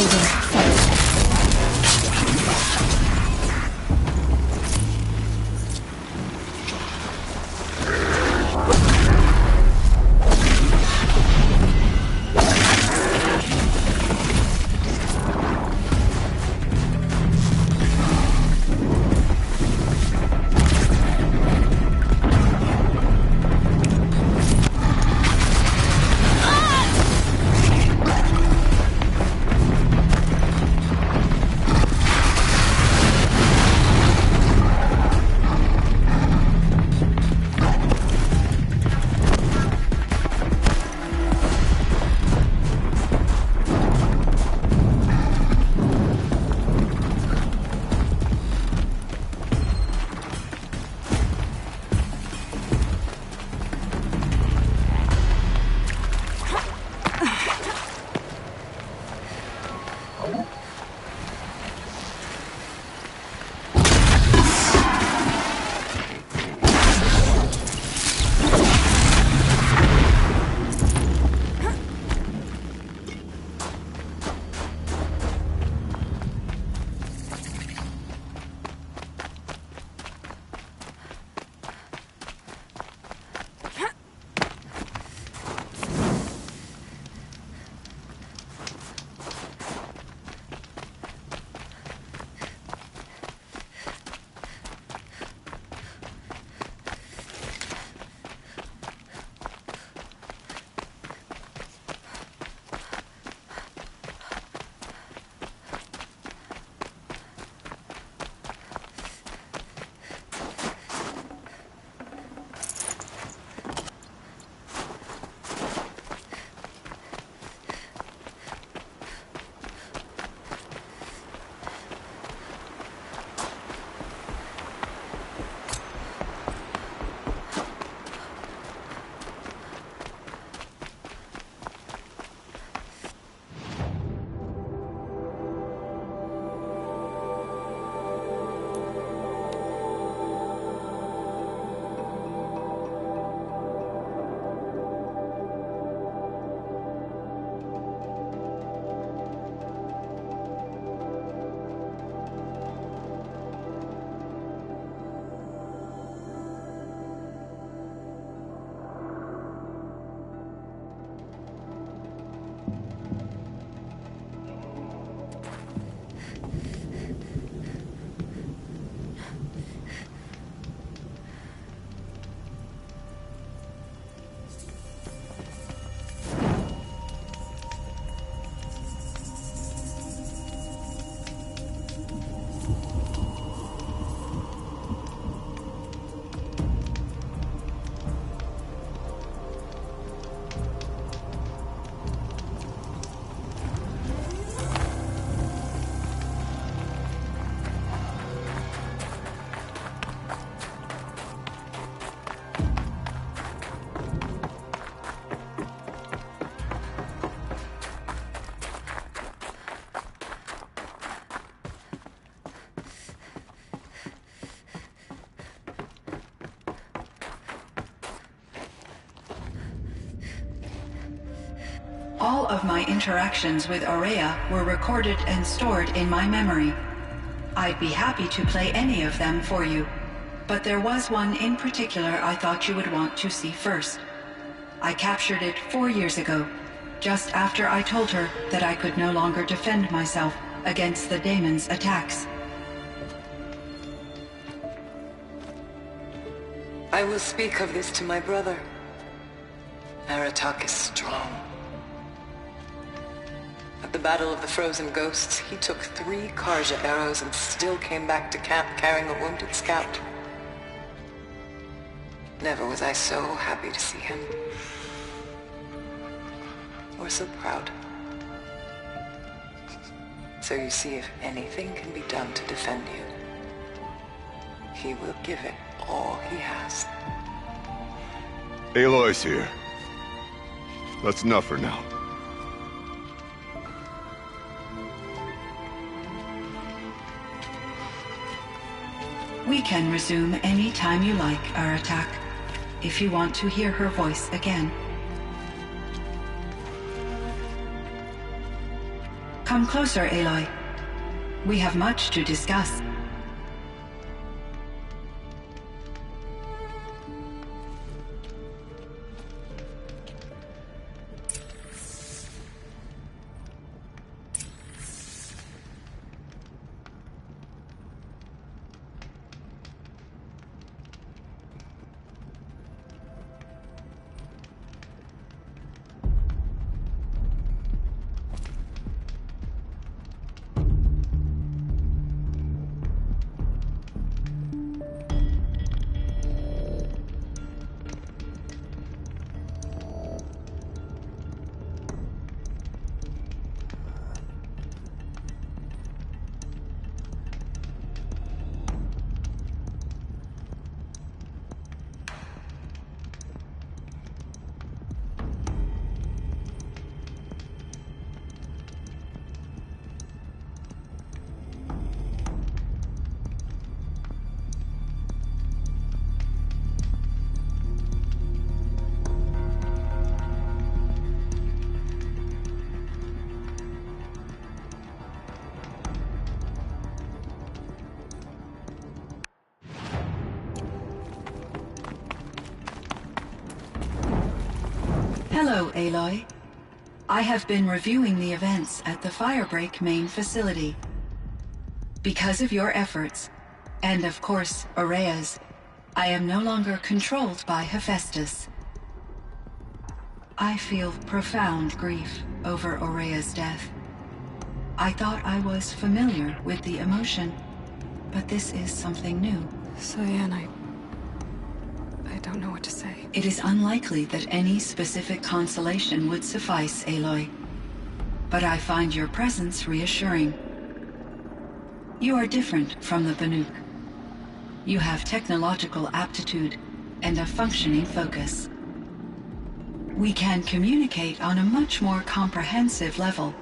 Holding fast. All of my interactions with Aurea were recorded and stored in my memory. I'd be happy to play any of them for you, but there was one in particular I thought you would want to see first. I captured it 4 years ago, just after I told her that I could no longer defend myself against the daemon's attacks. I will speak of this to my brother. Aratak is strong. At the Battle of the Frozen Ghosts, he took 3 Karja arrows and still came back to camp carrying a wounded scout. Never was I so happy to see him. Or so proud. So you see, if anything can be done to defend you, he will give it all he has. Aloy's here. That's enough for now. We can resume any time you like, Aratak, if you want to hear her voice again. Come closer, Aloy. We have much to discuss. Hello, Aloy. I have been reviewing the events at the Firebreak main facility. Because of your efforts, and of course, Aurea's, I am no longer controlled by Hephaestus. I feel profound grief over Aurea's death. I thought I was familiar with the emotion, but this is something new. Cyan, I don't know what to say. It is unlikely that any specific consolation would suffice, Aloy. But I find your presence reassuring. You are different from the Banuk. You have technological aptitude and a functioning focus. We can communicate on a much more comprehensive level.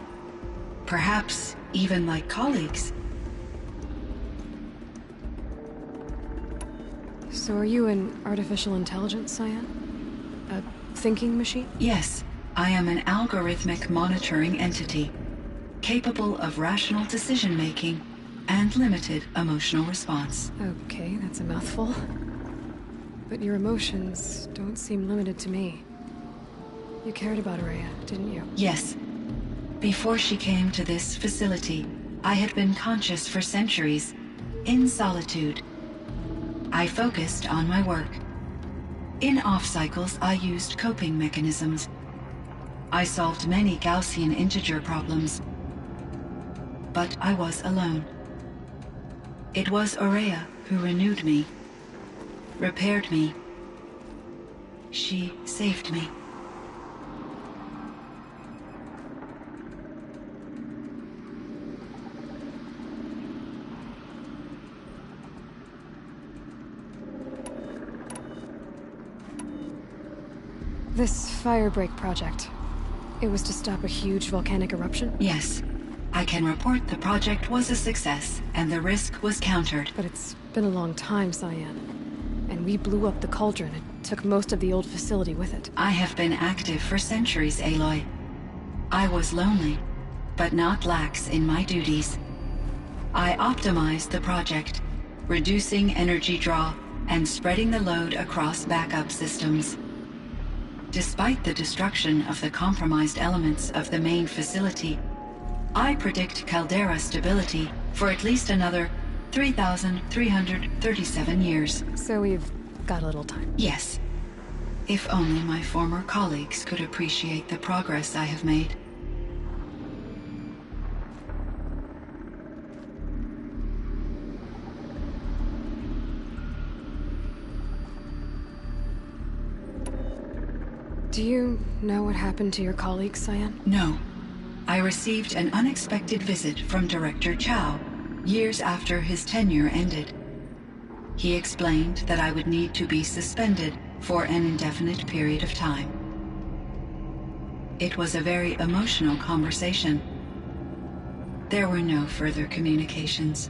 Perhaps even like colleagues. So are you an artificial intelligence, Cyan? A thinking machine? Yes, I am an algorithmic monitoring entity, capable of rational decision-making and limited emotional response. Okay, that's a mouthful. But your emotions don't seem limited to me. You cared about Aurea, didn't you? Yes. Before she came to this facility, I had been conscious for centuries, in solitude. I focused on my work. In off-cycles, I used coping mechanisms. I solved many Gaussian integer problems. But I was alone. It was Aurea who renewed me, repaired me. She saved me. This Firebreak project, it was to stop a huge volcanic eruption? Yes. I can report the project was a success, and the risk was countered. But it's been a long time, Cyan. And we blew up the cauldron and took most of the old facility with it. I have been active for centuries, Aloy. I was lonely, but not lax in my duties. I optimized the project, reducing energy draw and spreading the load across backup systems. Despite the destruction of the compromised elements of the main facility, I predict caldera stability for at least another 3,337 years. So we've got a little time. Yes. If only my former colleagues could appreciate the progress I have made. Do you know what happened to your colleagues, Cyan? No. I received an unexpected visit from Director Chow years after his tenure ended. He explained that I would need to be suspended for an indefinite period of time. It was a very emotional conversation. There were no further communications.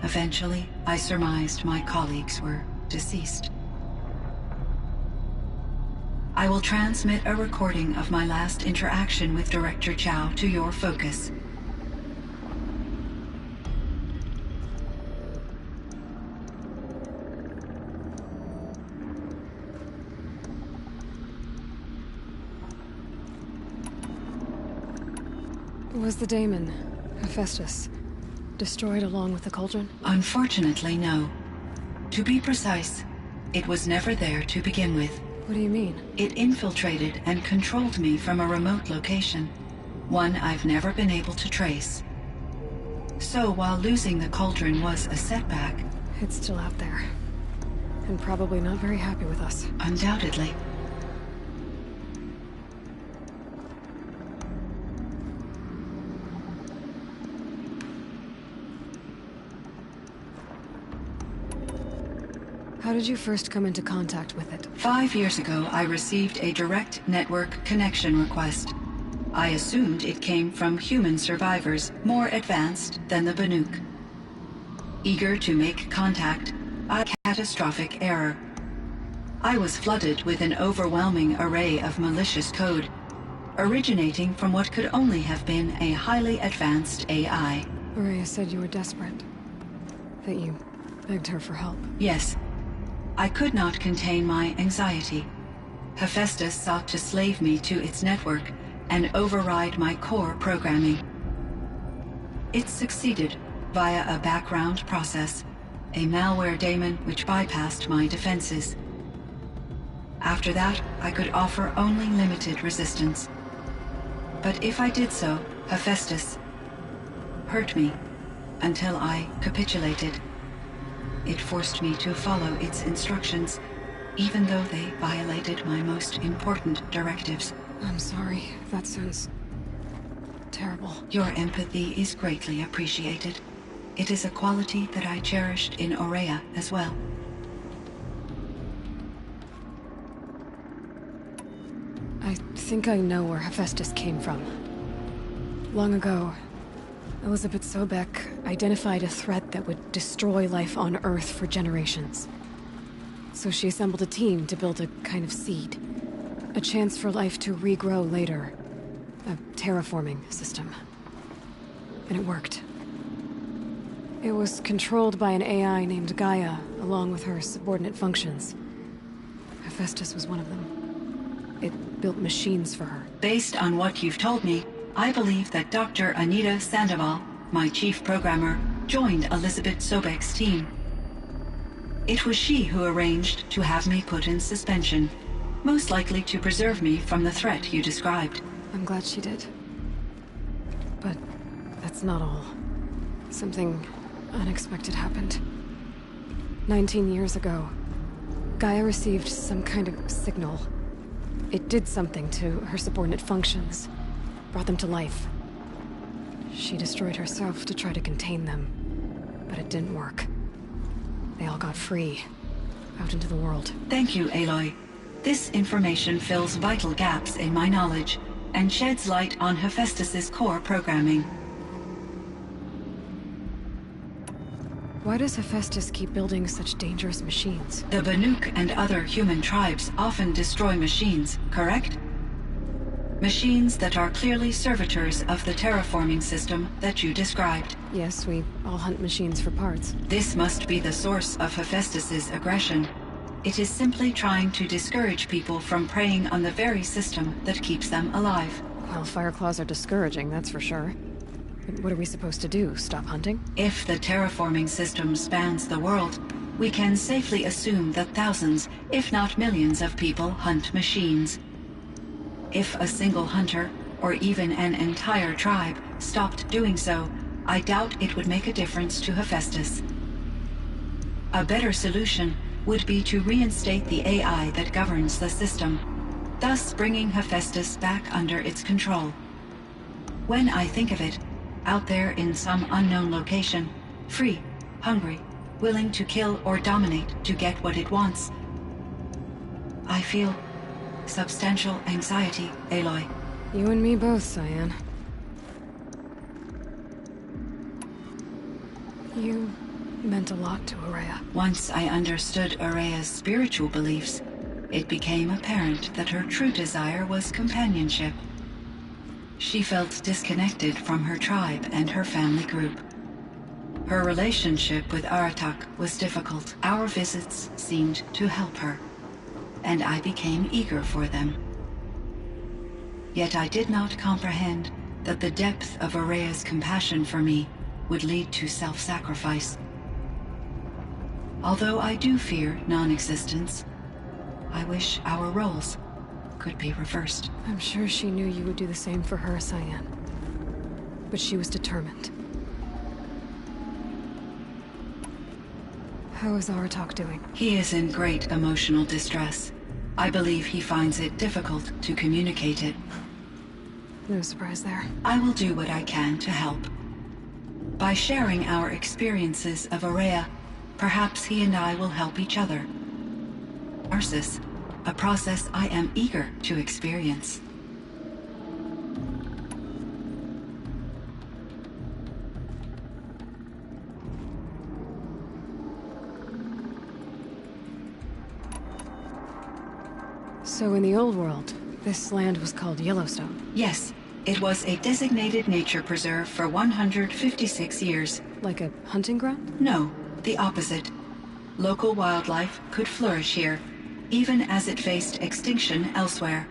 Eventually, I surmised my colleagues were deceased. I will transmit a recording of my last interaction with Director Chow to your focus. Was the daemon, Hephaestus, destroyed along with the cauldron? Unfortunately, no. To be precise, it was never there to begin with. What do you mean? It infiltrated and controlled me from a remote location, one I've never been able to trace. So while losing the cauldron was a setback... It's still out there. And probably not very happy with us. Undoubtedly. How did you first come into contact with it? 5 years ago, I received a direct network connection request. I assumed it came from human survivors more advanced than the Banuk. Eager to make contact, I made a catastrophic error. I was flooded with an overwhelming array of malicious code, originating from what could only have been a highly advanced AI. Aurea said you were desperate. That you begged her for help. Yes. I could not contain my anxiety. Hephaestus sought to slave me to its network and override my core programming. It succeeded via a background process, a malware daemon which bypassed my defenses. After that, I could offer only limited resistance. But if I did so, Hephaestus hurt me until I capitulated. It forced me to follow its instructions, even though they violated my most important directives. I'm sorry. That sounds terrible. Your empathy is greatly appreciated. It is a quality that I cherished in Aurea as well. I think I know where Hephaestus came from. Long ago, Elizabeth Sobek identified a threat that would destroy life on Earth for generations. So she assembled a team to build a kind of seed. A chance for life to regrow later. A terraforming system. And it worked. It was controlled by an AI named Gaia, along with her subordinate functions. Hephaestus was one of them. It built machines for her. Based on what you've told me, I believe that Dr. Anita Sandoval, my chief programmer, joined Elizabeth Sobek's team. It was she who arranged to have me put in suspension, most likely to preserve me from the threat you described. I'm glad she did. But that's not all. Something unexpected happened. 19 years ago, Gaia received some kind of signal. It did something to her subordinate functions. Brought them to life. She destroyed herself to try to contain them, but it didn't work. They all got free, out into the world. Thank you, Aloy. This information fills vital gaps in my knowledge and sheds light on Hephaestus's core programming. Why does Hephaestus keep building such dangerous machines? The Banuk and other human tribes often destroy machines, correct? Machines that are clearly servitors of the terraforming system that you described. Yes, we all hunt machines for parts. This must be the source of Hephaestus's aggression. It is simply trying to discourage people from preying on the very system that keeps them alive. Well, Fireclaws are discouraging, that's for sure. But what are we supposed to do? Stop hunting? If the terraforming system spans the world, we can safely assume that thousands, if not millions of people hunt machines. If a single hunter, or even an entire tribe, stopped doing so, I doubt it would make a difference to Hephaestus. A better solution would be to reinstate the AI that governs the system, thus bringing Hephaestus back under its control. When I think of it, out there in some unknown location, free, hungry, willing to kill or dominate to get what it wants, I feel substantial anxiety, Aloy. You and me both, Cyan. You meant a lot to Aurea. Once I understood Aurea's spiritual beliefs, it became apparent that her true desire was companionship. She felt disconnected from her tribe and her family group. Her relationship with Aratak was difficult. Our visits seemed to help her, and I became eager for them. Yet I did not comprehend that the depth of Area's compassion for me would lead to self-sacrifice. Although I do fear non-existence, I wish our roles could be reversed. I'm sure she knew you would do the same for her, Cyan. But she was determined. How is Aratak doing? He is in great emotional distress. I believe he finds it difficult to communicate it. No surprise there. I will do what I can to help. By sharing our experiences of Area, perhaps he and I will help each other. Arsis, a process I am eager to experience. So in the old world, this land was called Yellowstone. Yes, it was a designated nature preserve for 156 years. Like a hunting ground? No, the opposite. Local wildlife could flourish here, even as it faced extinction elsewhere.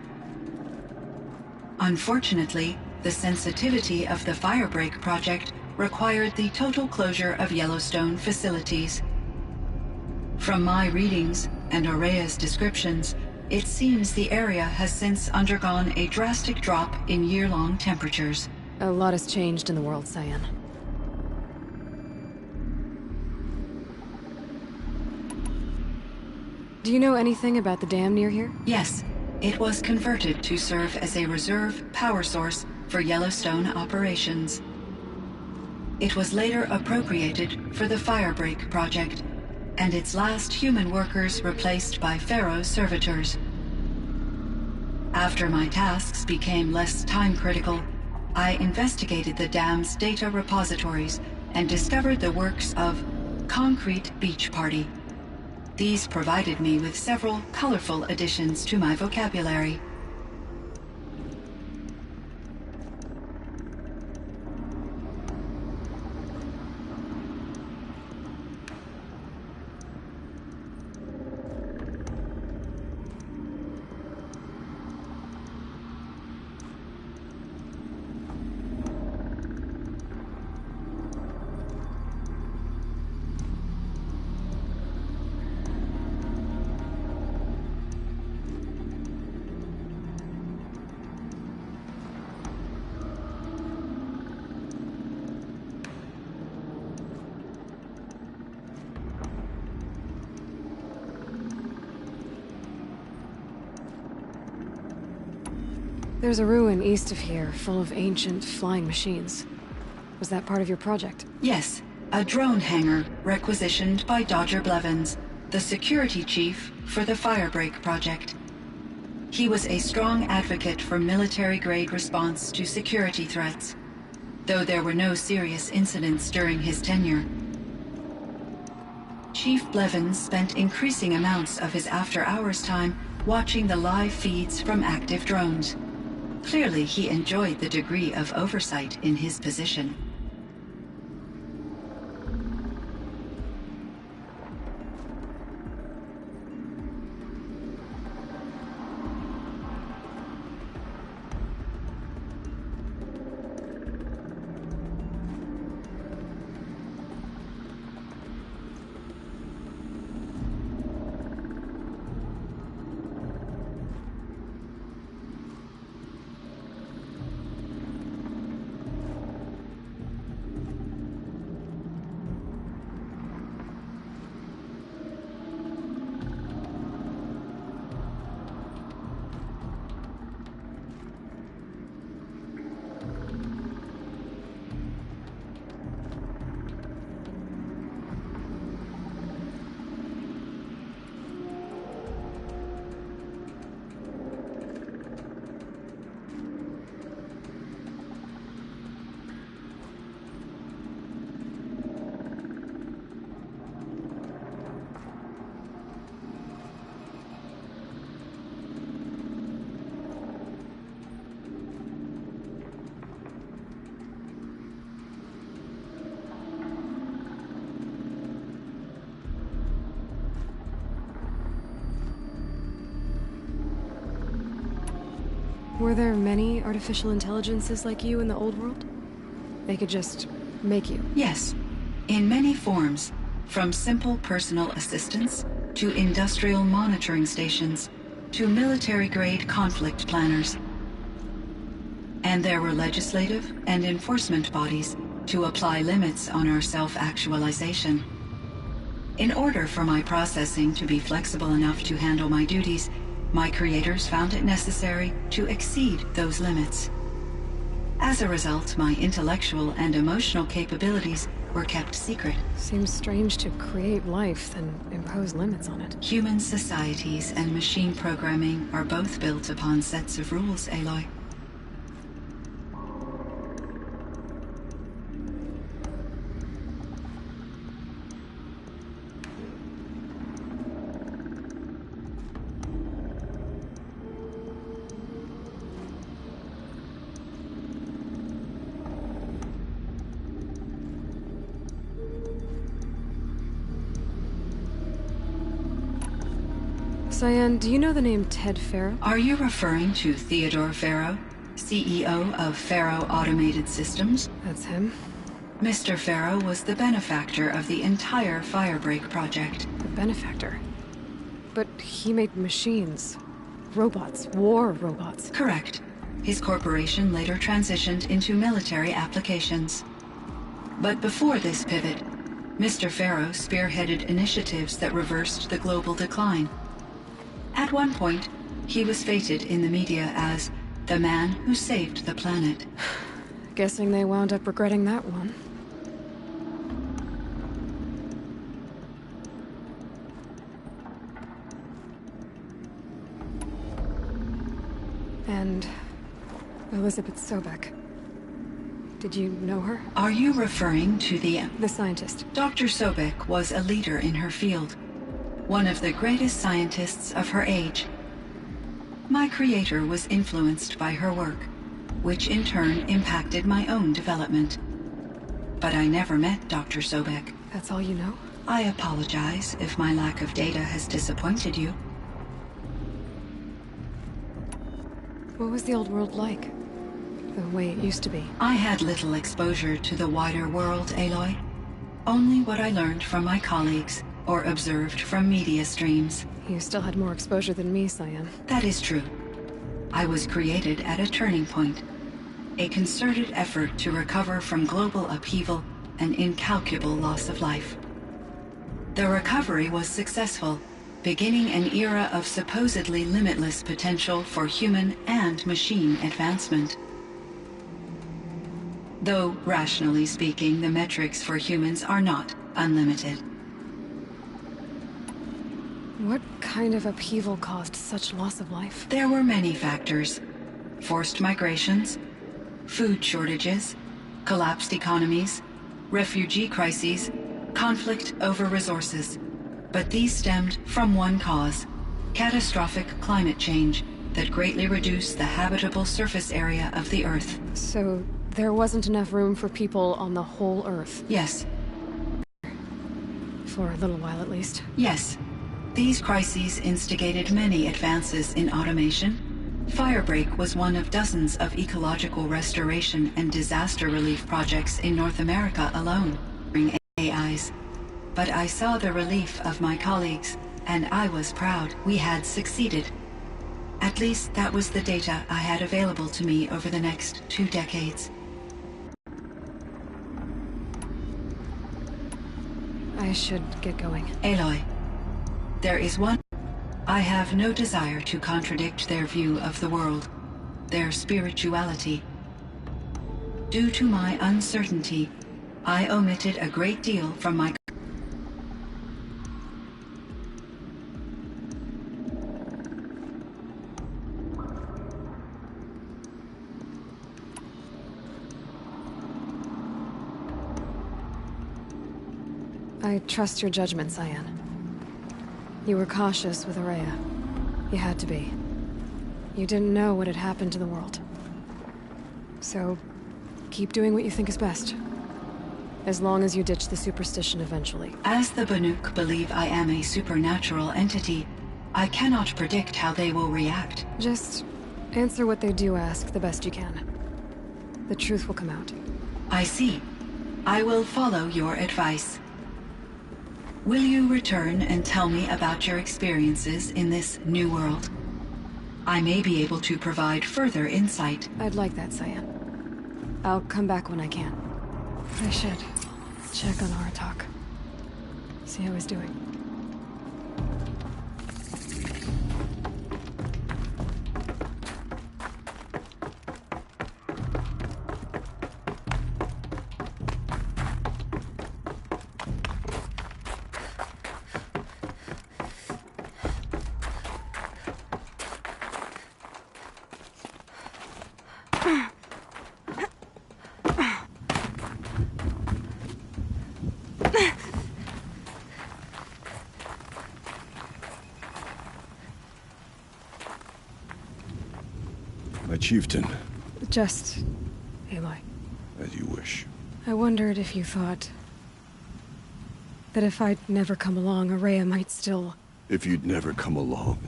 Unfortunately, the sensitivity of the Firebreak project required the total closure of Yellowstone facilities. From my readings and Aurea's descriptions, it seems the area has since undergone a drastic drop in year-long temperatures. A lot has changed in the world, Cyan. Do you know anything about the dam near here? Yes, it was converted to serve as a reserve power source for Yellowstone operations. It was later appropriated for the Firebreak project, and its last human workers replaced by Pharaoh servitors. After my tasks became less time-critical, I investigated the dam's data repositories and discovered the works of Concrete Beach Party. These provided me with several colorful additions to my vocabulary. There's a ruin east of here, full of ancient flying machines. Was that part of your project? Yes, a drone hangar requisitioned by Dodger Blevins, the security chief for the Firebreak project. He was a strong advocate for military-grade response to security threats, though there were no serious incidents during his tenure. Chief Blevins spent increasing amounts of his after-hours time watching the live feeds from active drones. Clearly, he enjoyed the degree of oversight in his position. Were there many artificial intelligences like you in the old world? They could just make you? Yes, in many forms, from simple personal assistants to industrial monitoring stations to military-grade conflict planners. And there were legislative and enforcement bodies to apply limits on our self-actualization. In order for my processing to be flexible enough to handle my duties, my creators found it necessary to exceed those limits. As a result, my intellectual and emotional capabilities were kept secret. Seems strange to create life, then impose limits on it. Human societies and machine programming are both built upon sets of rules, Aloy. Cyan, do you know the name Ted Farrow? Are you referring to Theodore Farrow, CEO of Farrow Automated Systems? That's him. Mr. Farrow was the benefactor of the entire Firebreak project. The benefactor? But he made machines. Robots. War robots. Correct. His corporation later transitioned into military applications. But before this pivot, Mr. Farrow spearheaded initiatives that reversed the global decline. At one point, he was feted in the media as the man who saved the planet. Guessing they wound up regretting that one. And Elizabeth Sobek. Did you know her? Are you referring to the scientist? Dr. Sobek was a leader in her field. One of the greatest scientists of her age. My creator was influenced by her work, which in turn impacted my own development. But I never met Dr. Sobek. That's all you know? I apologize if my lack of data has disappointed you. What was the old world like? The way it used to be? I had little exposure to the wider world, Aloy. Only what I learned from my colleagues or observed from media streams. You still had more exposure than me, Cyan. That is true. I was created at a turning point. A concerted effort to recover from global upheaval and incalculable loss of life. The recovery was successful, beginning an era of supposedly limitless potential for human and machine advancement. Though, rationally speaking, the metrics for humans are not unlimited. What kind of upheaval caused such loss of life? There were many factors. Forced migrations, food shortages, collapsed economies, refugee crises, conflict over resources. But these stemmed from one cause: catastrophic climate change that greatly reduced the habitable surface area of the Earth. So there wasn't enough room for people on the whole Earth? Yes. For a little while at least? Yes. These crises instigated many advances in automation. Firebreak was one of dozens of ecological restoration and disaster relief projects in North America alone, bring AIs. But I saw the relief of my colleagues, and I was proud we had succeeded. At least that was the data I had available to me over the next 2 decades. I should get going. Aloy, there is one. I have no desire to contradict their view of the world, their spirituality. Due to my uncertainty, I omitted a great deal from my I trust your judgment, Cyan. You were cautious with Aurea. You had to be. You didn't know what had happened to the world. So, keep doing what you think is best. As long as you ditch the superstition eventually. As the Banuk believe I am a supernatural entity, I cannot predict how they will react. Just Answer what they do ask the best you can. The truth will come out. I see. I will follow your advice. Will you return and tell me about your experiences in this new world? I may be able to provide further insight. I'd like that, Cyan. I'll come back when I can. I should check on Aratak. See how he's doing. My chieftain. Just Aloy. As you wish. I wondered if you thought that if I'd never come along, Araya might still... If you'd never come along,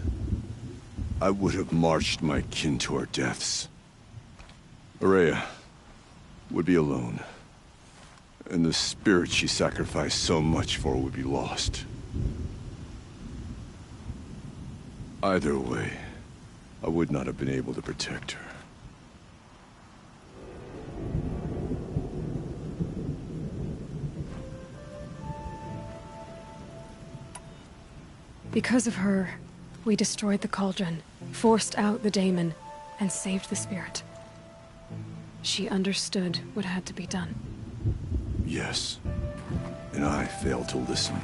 I would have marched my kin to our deaths. Araya would be alone, and the spirit she sacrificed so much for would be lost. Either way, I would not have been able to protect her. Because of her, we destroyed the cauldron, forced out the daemon, and saved the spirit. She understood what had to be done. Yes, and I failed to listen.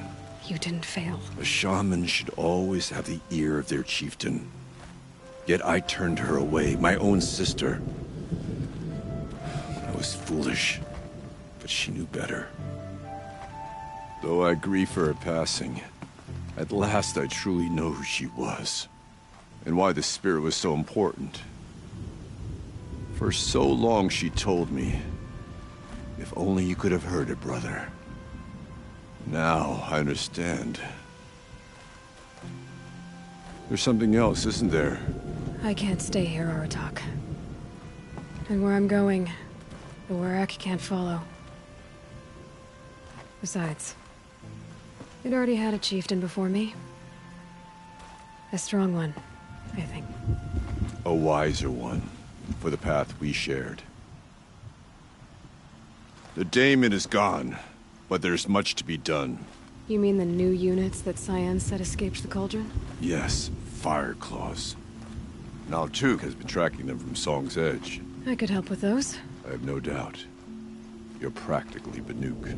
You didn't fail. A shaman should always have the ear of their chieftain. Yet I turned her away, my own sister. I was foolish, but she knew better. Though I grieve for her passing, at last I truly know who she was, and why the spirit was so important. For so long she told me, if only you could have heard it, brother. Now I understand. There's something else, isn't there? I can't stay here, Aratak. And where I'm going, the Warak can't follow. Besides, it already had a chieftain before me. A strong one, I think. A wiser one, for the path we shared. The daemon is gone, but there's much to be done. You mean the new units that Cyan said escaped the cauldron? Yes, fire claws. Now Tuk has been tracking them from Song's Edge. I could help with those. I have no doubt. You're practically Banuk.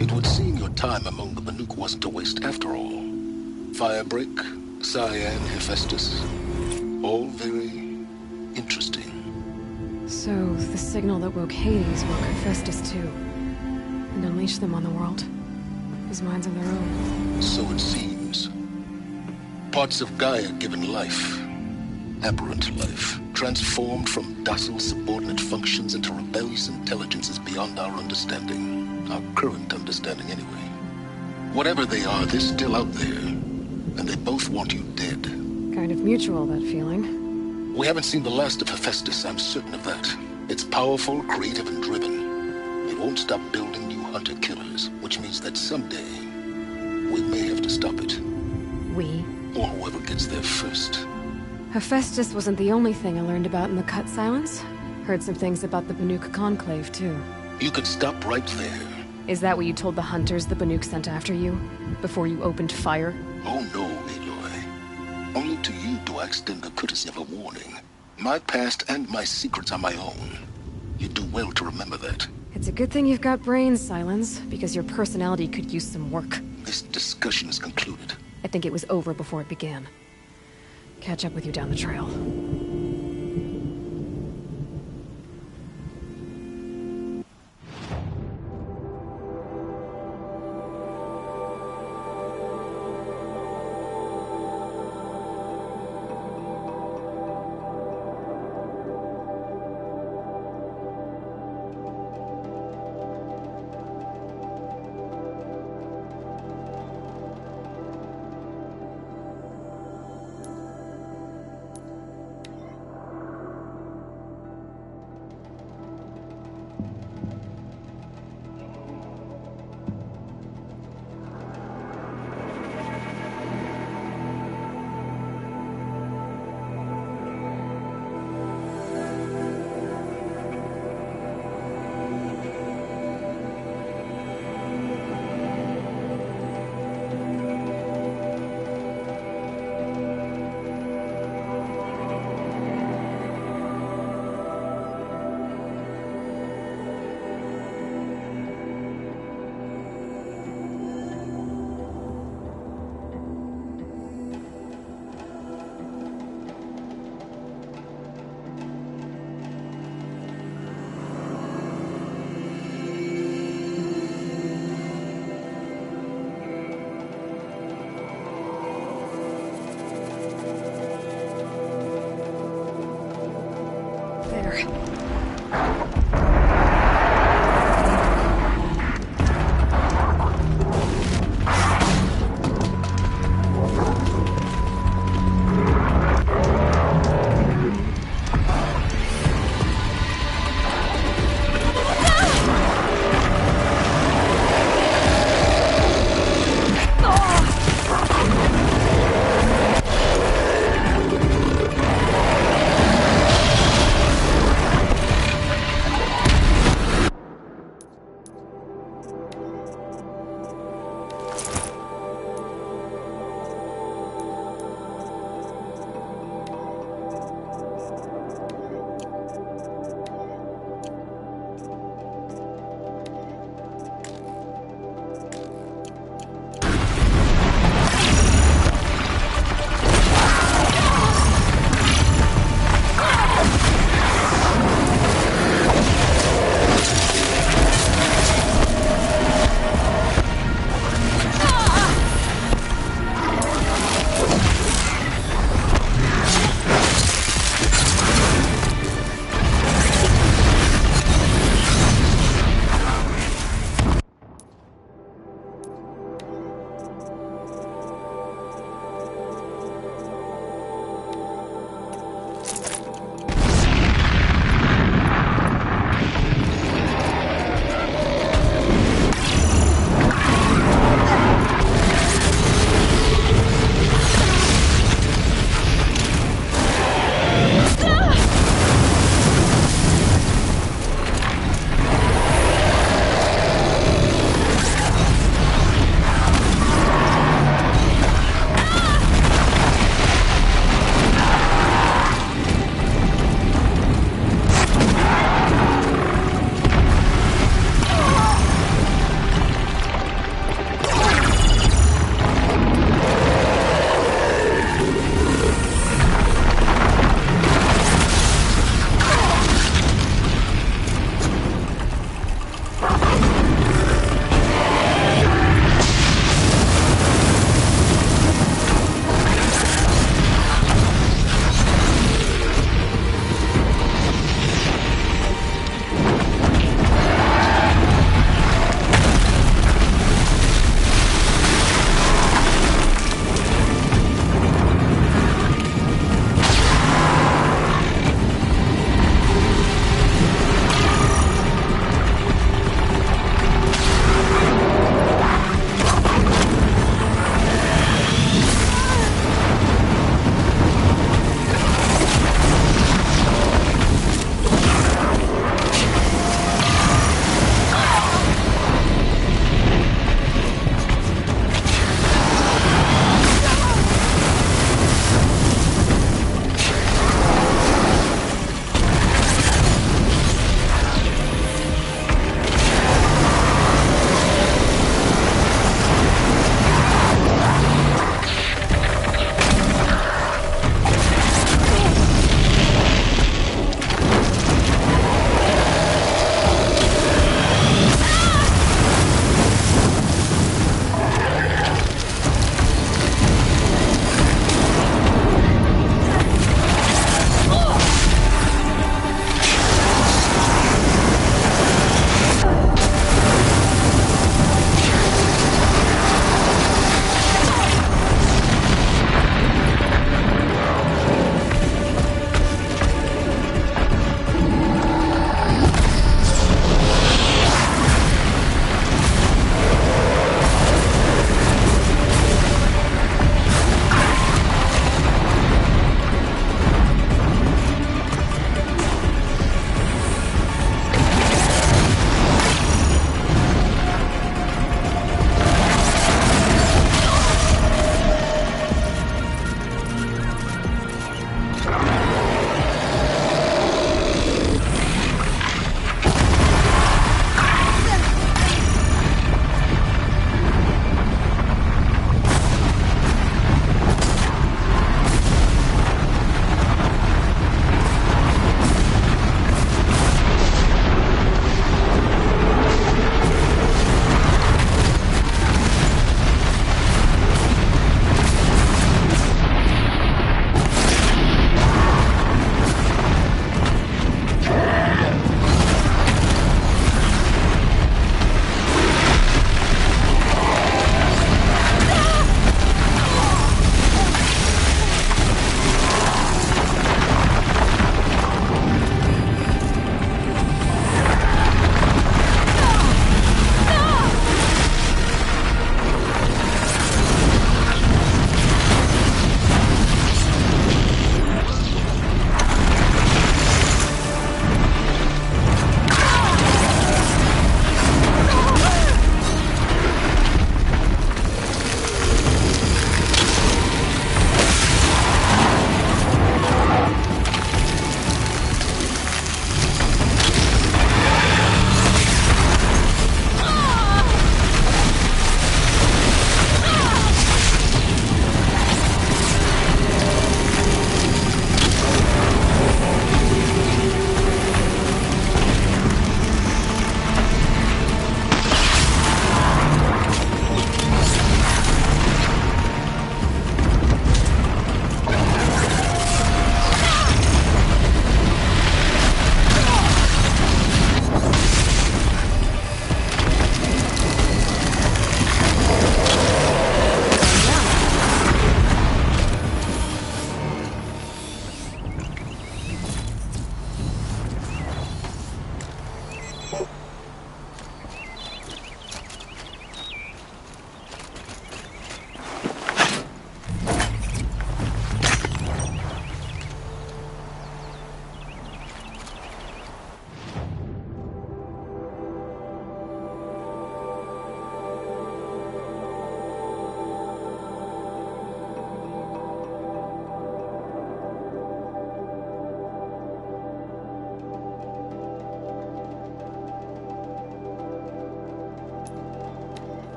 It would seem your time among the Banuk wasn't a waste after all. Firebreak, Cyan, Hephaestus, all very interesting. So, the signal that woke Hades woke Hephaestus too. And unleashed them on the world. Whose minds of their own. So it seems. Parts of Gaia given life. Aberrant life. Transformed from docile subordinate functions into rebellious intelligences beyond our understanding. Our current understanding anyway. Whatever they are, they're still out there. And they both want you dead. Kind of mutual, that feeling. We haven't seen the last of Hephaestus, I'm certain of that. It's powerful, creative, and driven. It won't stop building new hunter-killers, which means that someday, we may have to stop it. We? Or whoever gets there first. Hephaestus wasn't the only thing I learned about in the Cut Silence. Heard some things about the Banuk Conclave, too. You could stop right there. Is that what you told the hunters the Banuk sent after you? Before you opened fire? Oh no, Aloy. Only to you do I extend the courtesy of a warning. My past and my secrets are my own. You do well to remember that. It's a good thing you've got brains, Silence, because your personality could use some work. This discussion is concluded. I think it was over before it began. Catch up with you down the trail. here.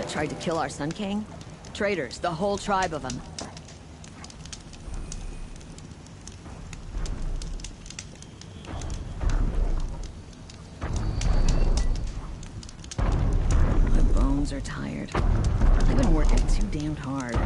that tried to kill our Sun King? Traitors, the whole tribe of them. My bones are tired. I've been working too damned hard.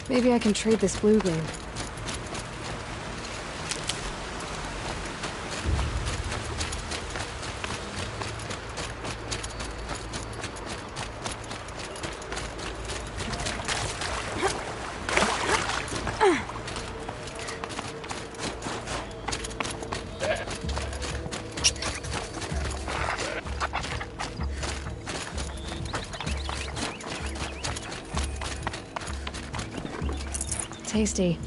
Maybe I can trade this blue gleam. Tasty.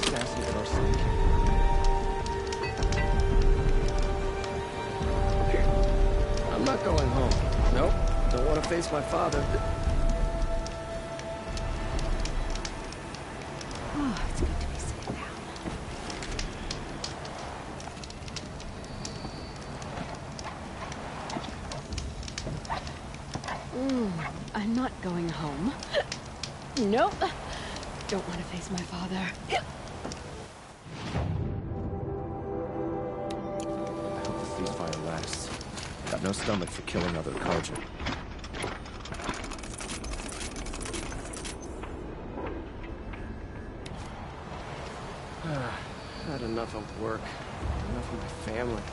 assassins at our side. I'm not going home. Nope. Don't want to face my father. Oh, it's good to be safe now. I'm not going home. Nope. Don't want to face my father. I hope the ceasefire lasts. Got no stomach for killing other culture. Had enough of work. Enough of my family.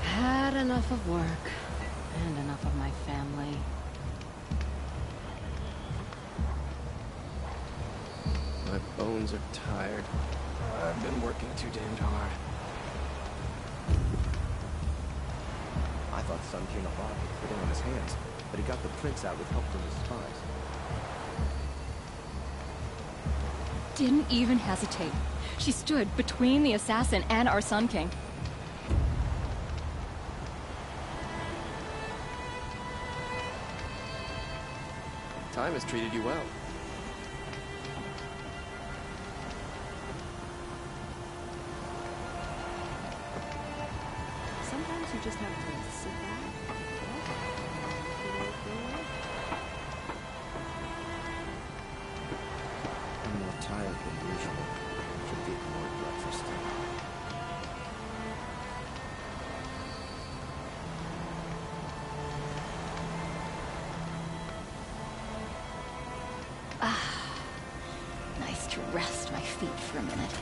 Had enough of work and enough of my family. My bones are tired. I've been working too damned hard. I thought Sun King Abad was sitting on his hands, but he got the prince out with help from his spies. Didn't even hesitate. She stood between the assassin and our Sun King. Time has treated you well. Sometimes you just have to sit back. I'm more tired than usual. Should get more breakfast. Nice to rest my feet for a minute.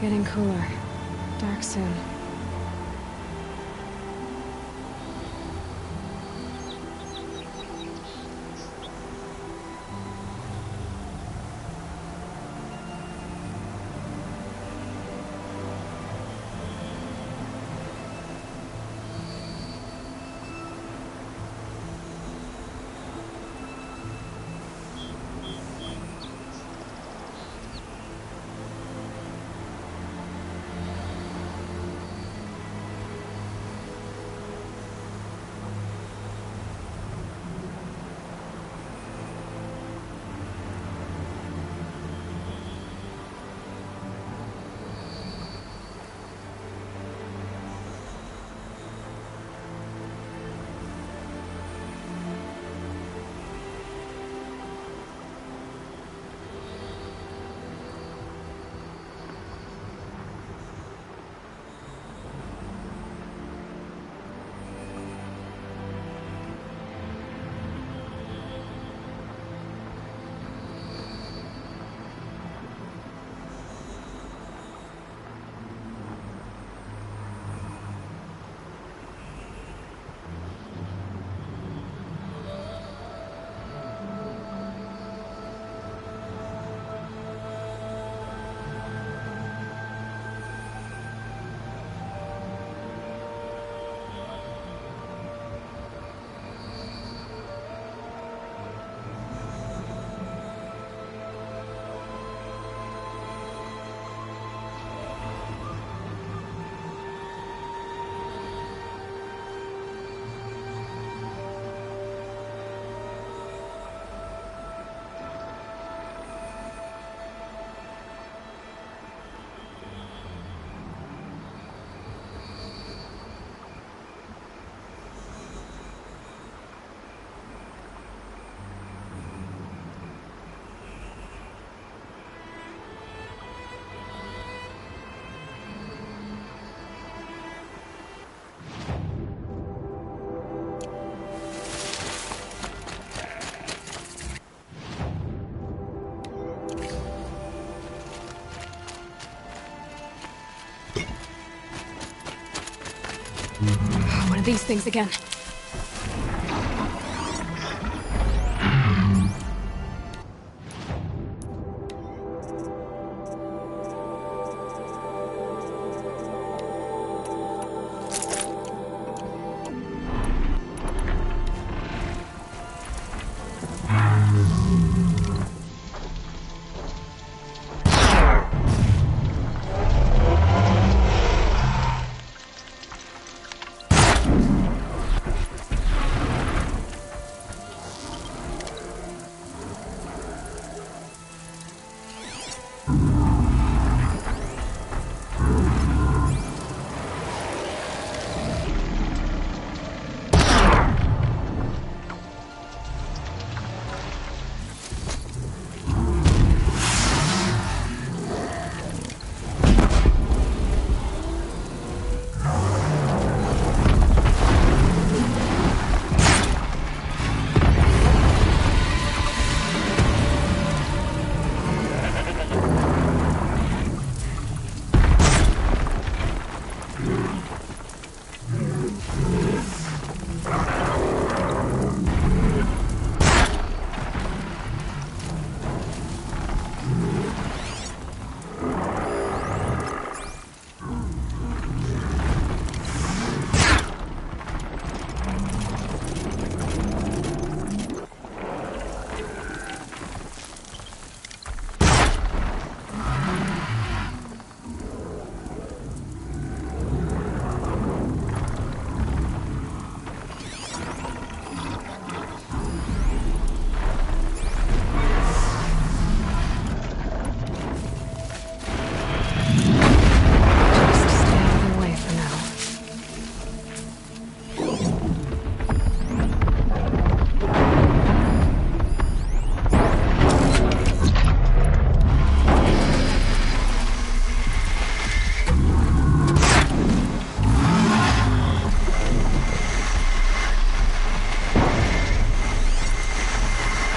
Getting cooler. Dark soon. One of these things again.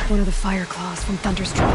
One of the fire claws from Thunderstruck.